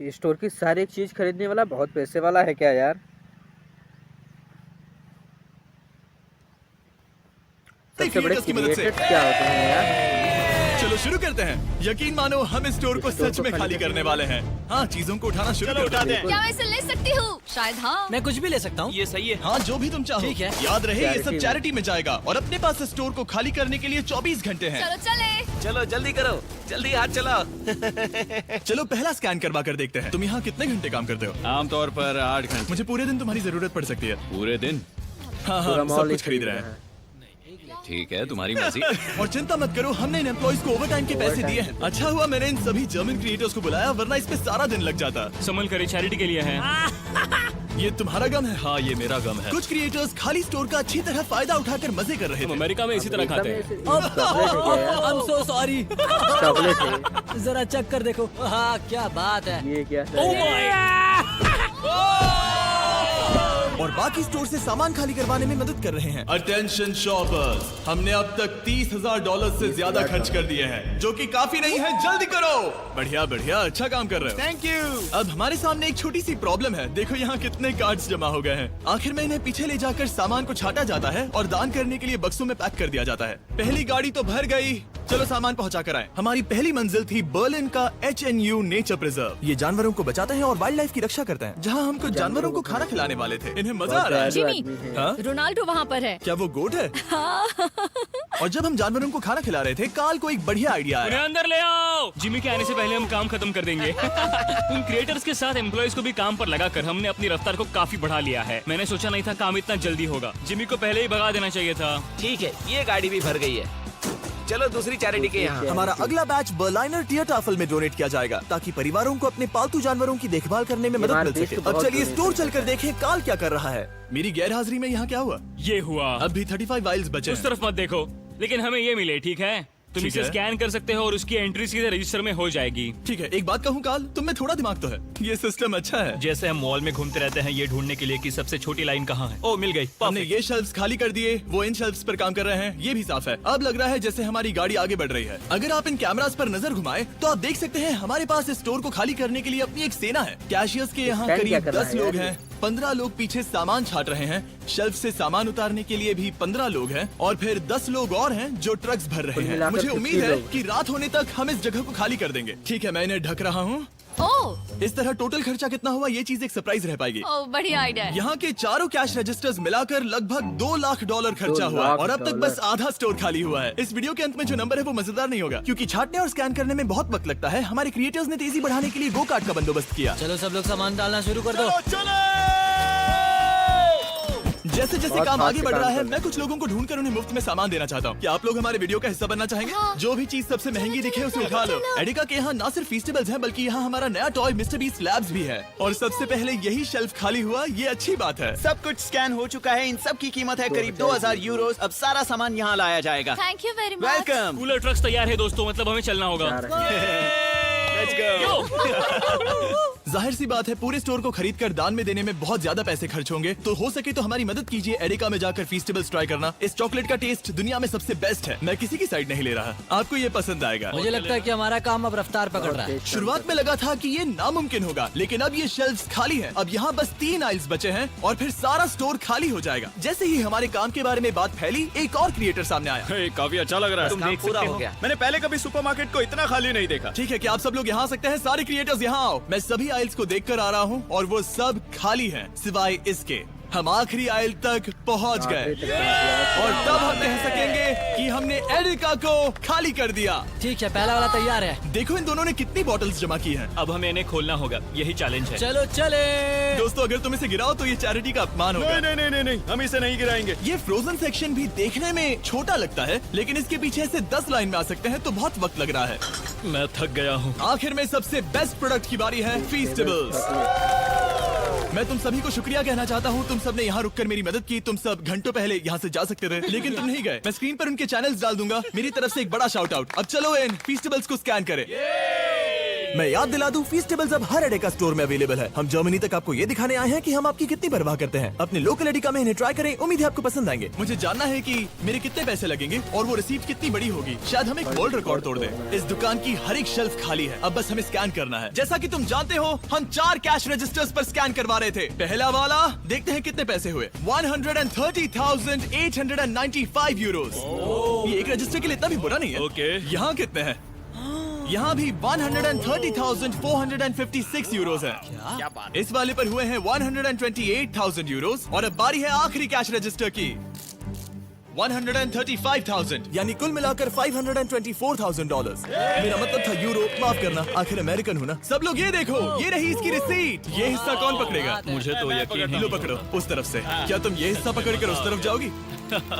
Store की सारी एक चीज खरीदने वाला बहुत पैसे वाला है क्या यार। सबसे बड़े क्रिएटर्स क्या होते हैं यार। चलो शुरू करते हैं। यकीन मानो हम इस स्टोर को सच में खाली करने वाले हैं। हाँ, चीजों को उठाना शुरू करते हैं। क्या मैं इसे ले सकती हूँ? शायद हाँ। मैं कुछ भी ले सकता हूँ। ये सही है। हाँ, जो भी तुम चाहो। ठीक है। याद रहे ये सब Charity चैरिटी में जाएगा और अपने पास स्टोर को खाली करने के लिए 24 घंटे हैं। चलो चले। चलो जल्दी करो, जल्दी हाथ चलाओ। चलो पहला स्कैन करवा कर देखते हैं। तुम यहाँ कितने घंटे काम करते हो? आमतौर पर 8 घंटे। मुझे पूरे दिन तुम्हारी जरूरत पड़ सकती है। पूरे दिन? हाँ पूरा हाँ, सब मॉल ही कुछ खरीद रहे हैं। ठीक है, तुम्हारी मर्जी। और चिंता मत करो, हमने इन एम्प्लॉइज को ओवर टाइम के पैसे दिए हैं। अच्छा हुआ मैंने इन सभी जर्मन क्रिएटर्स को बुलाया, वरना इस पे सारा दिन लग जाता। संभल कर चैरिटी के लिए है। ये तुम्हारा गम है? हाँ, ये मेरा गम है। कुछ क्रिएटर्स खाली स्टोर का अच्छी तरह फायदा उठाकर मजे कर रहे हम थे। अमेरिका में इसी तरह खाते हैं। I'm so sorry। चॉकलेट है जरा चेक कर देखो। हाँ, क्या बात है। ये क्या और बाकी स्टोर से सामान खाली करवाने में मदद कर रहे हैं। अटेंशन शॉपर्स, हमने अब तक $30,000 से ज्यादा खर्च कर दिए हैं, जो कि काफी नहीं है। जल्दी करो। बढ़िया बढ़िया, अच्छा काम कर रहे हो। Thank you. अब हमारे सामने एक छोटी सी प्रॉब्लम है। देखो यहाँ कितने कार्ड्स जमा हो गए हैं। आखिर में इन्हें पीछे ले जाकर सामान को छाटा जाता है और दान करने के लिए बक्सों में पैक कर दिया जाता है। पहली गाड़ी तो भर गई, चलो सामान पहुंचा कर आए। हमारी पहली मंजिल थी बर्लिन का HNU नेचर प्रिजर्व। ये जानवरों को बचाते हैं और वाइल्ड लाइफ की रक्षा करते हैं। जहाँ हमको जानवरों को खाना खिलाने वाले थे। इन्हें मजा आ रहा है। जिमी, हाँ? रोनाल्डो वहाँ पर है। क्या वो गोट है? और जब हम जानवरों को खाना खिला रहे थे, काल को एक बढ़िया आइडिया उन्हें आया। अंदर ले आओ। जिमी के आने से पहले हम काम खत्म कर देंगे। उन क्रिएटर्स के साथ एम्प्लॉयज को भी काम पर लगाकर हमने अपनी रफ्तार को काफी बढ़ा लिया है। मैंने सोचा नहीं था काम इतना जल्दी होगा। जिमी को पहले ही भगा देना चाहिए था। ठीक है, ये गाड़ी भी भर गई है। चलो दूसरी चैरिटी के यहाँ। हमारा अगला बैच बर्लिनर टियरटाफल में डोनेट किया जाएगा, ताकि परिवारों को अपने पालतू जानवरों की देखभाल करने में मदद मिल सके। अब चलिए स्टोर चलकर देखें काल क्या कर रहा है। मेरी गैर हाजिरी में यहाँ क्या हुआ? ये हुआ। अब भी 35 वाइल्स बचे उस हैं। तरफ मत देखो, लेकिन हमें ये मिले। ठीक है, तुम ठीक इसे है। स्कैन कर सकते हो और उसकी एंट्री सीधे रजिस्टर में हो जाएगी। ठीक है, एक बात कहूँ काल, तुम में थोड़ा दिमाग तो है। ये सिस्टम अच्छा है। जैसे हम मॉल में घूमते रहते हैं ये ढूंढने के लिए कि सबसे छोटी लाइन कहाँ है। ओ, मिल गई। हमने ये शेल्फ्स खाली कर दिए, वो इन शेल्फ्स पर काम कर रहे हैं। ये भी साफ है। अब लग रहा है जैसे हमारी गाड़ी आगे बढ़ रही है। अगर आप इन कैमरास पर नजर घुमाएं, तो आप देख सकते हैं हमारे पास इस स्टोर को खाली करने के लिए अपनी एक सेना है। कैशियर्स के यहाँ स्कैन क्या करीब कर रहा 10 है लोग यार? हैं। 15 लोग पीछे सामान छाट रहे हैं। शेल्फ से सामान उतारने के लिए भी 15 लोग हैं और फिर 10 लोग और हैं जो ट्रक्स भर रहे कुल हैं। मिलाकर मुझे 50 उम्मीद है लोग। कि रात होने तक हम इस जगह को खाली कर देंगे। ठीक है, मैं इन्हें ढक रहा हूँ। ओह, इस तरह टोटल खर्चा कितना हुआ, ये चीज एक सरप्राइज रह पाएगी। ओह, बढ़िया आइडिया है। यहाँ के चारों कैश रजिस्टर्स मिलाकर लगभग $2 लाख खर्चा 2 हुआ लाख और अब तक डॉलर। बस आधा स्टोर खाली हुआ है। इस वीडियो के अंत में जो नंबर है वो मजेदार नहीं होगा, क्योंकि छाटने और स्कैन करने में बहुत वक्त लगता है। हमारे क्रिएटर्स ने तेजी बढ़ाने के लिए गो कार्ट का बंदोबस्त किया। चलो सब लोग सामान डालना शुरू कर दो। जैसे जैसे बहुत काम फास्ट आगे से बढ़ काम रहा है, कर रहे मैं कुछ लोगों को ढूंढकर उन्हें मुफ्त में सामान देना चाहता हूँ। क्या आप लोग हमारे वीडियो का हिस्सा बनना चाहेंगे? जो भी चीज सबसे महंगी दिखे उसे उठा लो। एडिका के यहाँ न सिर्फ फेस्टिवल्स हैं, बल्कि यहाँ हमारा नया टॉय मिस्टर बीस्ट लैब्स भी है। और सबसे पहले यही शेल्फ खाली हुआ, ये अच्छी बात है। सब कुछ स्कैन हो चुका है। इन सब की कीमत है करीब 2000 यूरोस। अब सारा सामान यहाँ लाया जाएगा। Thank you very much. Welcome. Cooler trucks तैयार है दोस्तों, मतलब हमें चलना होगा। Let's go. जाहिर सी बात है, पूरे स्टोर को खरीद कर दान में देने में बहुत ज्यादा पैसे खर्च होंगे, तो हो सके तो हमारी मदद कीजिए एडिका में जाकर फेस्टिवल्स ट्राई करना। इस चॉकलेट का टेस्ट दुनिया में सबसे बेस्ट है। मैं किसी की साइड नहीं ले रहा, आपको ये पसंद आएगा। मुझे लगता है कि हमारा काम अब रफ्तार पकड़ रहा है। शुरुआत में लगा था कि ये नामुमकिन होगा, लेकिन अब ये शेल्फ्स खाली हैं। अब यहाँ बस 3 आइल्स बचे हैं और फिर सारा स्टोर खाली हो जाएगा। जैसे ही हमारे काम के बारे में बात फैली, एक और क्रिएटर सामने आया। काफी अच्छा लग रहा है। तुम देख पूरा हो गया। मैंने पहले कभी सुपरमार्केट को इतना खाली नहीं देखा। ठीक है, क्या आप सब लोग यहाँ आ सकते हैं? सारे क्रिएटर्स यहाँ आओ। मैं सभी आइल्स को देख कर आ रहा हूँ और वो सब खाली हैं, सिवाय इसके। हम आखिरी आइल तक पहुँच गए और तब हम कह सकेंगे कि हमने एरिका को खाली कर दिया। ठीक है, पहला वाला तैयार है। देखो इन दोनों ने कितनी बॉटल्स जमा की हैं। अब हमें इन्हें खोलना होगा, यही चैलेंज है। चलो चले। दोस्तों, अगर तुम इसे गिराओ तो ये चैरिटी का अपमान होगा। नहीं, हम इसे नहीं गिराएंगे। ये फ्रोजन सेक्शन भी देखने में छोटा लगता है, लेकिन इसके पीछे से 10 लाइन में आ सकते हैं, तो बहुत वक्त लग रहा है। मैं थक गया हूँ। आखिर में सबसे बेस्ट प्रोडक्ट की बारी है, फेस्टिवल्स। मैं तुम सभी को शुक्रिया कहना चाहता हूँ। तुम सब ने यहाँ रुककर मेरी मदद की। तुम सब घंटों पहले यहाँ से जा सकते थे, लेकिन तुम नहीं गए। मैं स्क्रीन पर उनके चैनल्स डाल दूंगा। मेरी तरफ से एक बड़ा शाउट आउट। अब चलो इन फेस्टिवल्स को स्कैन करें। मैं याद दिला दूं, फीस्टेबल्स अब हर एडेका स्टोर में अवेलेबल है। हम जर्मनी तक आपको ये दिखाने आए हैं कि हम आपकी कितनी परवाह करते हैं। अपने लोकल एडेका में इन्हें ट्राई करें, उम्मीद है आपको पसंद आएंगे। मुझे जानना है कि मेरे कितने पैसे लगेंगे और वो रिसीप्ट कितनी बड़ी होगी। शायद हम एक वर्ल्ड रिकॉर्ड तोड़ दें। इस दुकान की हर एक शेल्फ खाली है, अब बस हमें स्कैन करना है। जैसा कि तुम जानते हो, हम 4 कैश रजिस्टर्स पर स्कैन करवा रहे थे। पहला वाला, देखते हैं कितने पैसे हुए। 130,895 यूरोस। ये एक रजिस्टर के लिए इतना भी बुरा नहीं है। ओके। यहाँ कितने हैं? यहाँ भी 130,456 यूरोस है। इस वाले पर हुए हैं 128,000 यूरोस। और अब बारी है आखिरी कैश रजिस्टर की, 135,000, यानी कुल मिलाकर $524,000। मेरा मतलब था यूरो, माफ करना, आखिर अमेरिकन हूँ ना। सब लोग ये देखो, ये रही इसकी रिसीट। ये हिस्सा कौन पकड़ेगा? मुझे तो यकीन लो पकड़ो, उस तरफ से। क्या तुम ये हिस्सा पकड़कर उस तरफ जाओगी?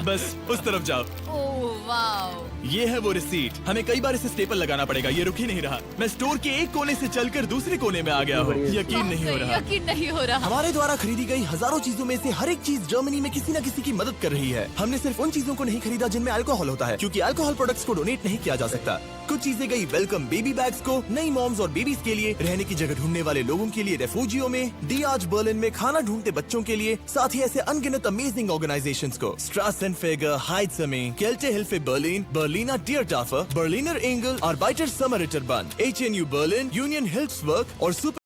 बस उस तरफ जाओ। Oh wow. ये है वो रिसीट। हमें कई बार इसे स्टेपल लगाना पड़ेगा, ये रुक ही नहीं रहा। मैं स्टोर के एक कोने से चलकर दूसरे कोने में आ गया हूँ। यकीन नहीं हो रहा। यकीन नहीं हो रहा। हमारे द्वारा खरीदी गई हजारों चीजों में से हर एक चीज जर्मनी में किसी न किसी की मदद कर रही है। हमने सिर्फ उन चीजों को नहीं खरीदा जिनमें अल्कोहल होता है, क्योंकि अल्कोहल प्रोडक्ट्स को डोनेट नहीं किया जा सकता। कुछ चीजें गई वेलकम बेबी बैग्स को, नई मॉम्स और बेबीज के लिए, रहने की जगह ढूंढने वाले लोगों के लिए रेफ्यूजियों में, दी आज बर्लिन में खाना ढूंढते बच्चों के लिए, साथ ही ऐसे अनगिनत अमेजिंग ऑर्गेनाइजेशंस को। स्ट्रासेनफेगर, हाइट्समे, केल्टे हिल्फे बर्लिन, बर्लिनर डियरटाफर, बर्लिनर एंगल, आर्बाइटर समरिटर बंद, HNU बर्लिन, यूनियन हिल्फ्सवर्क और सुपर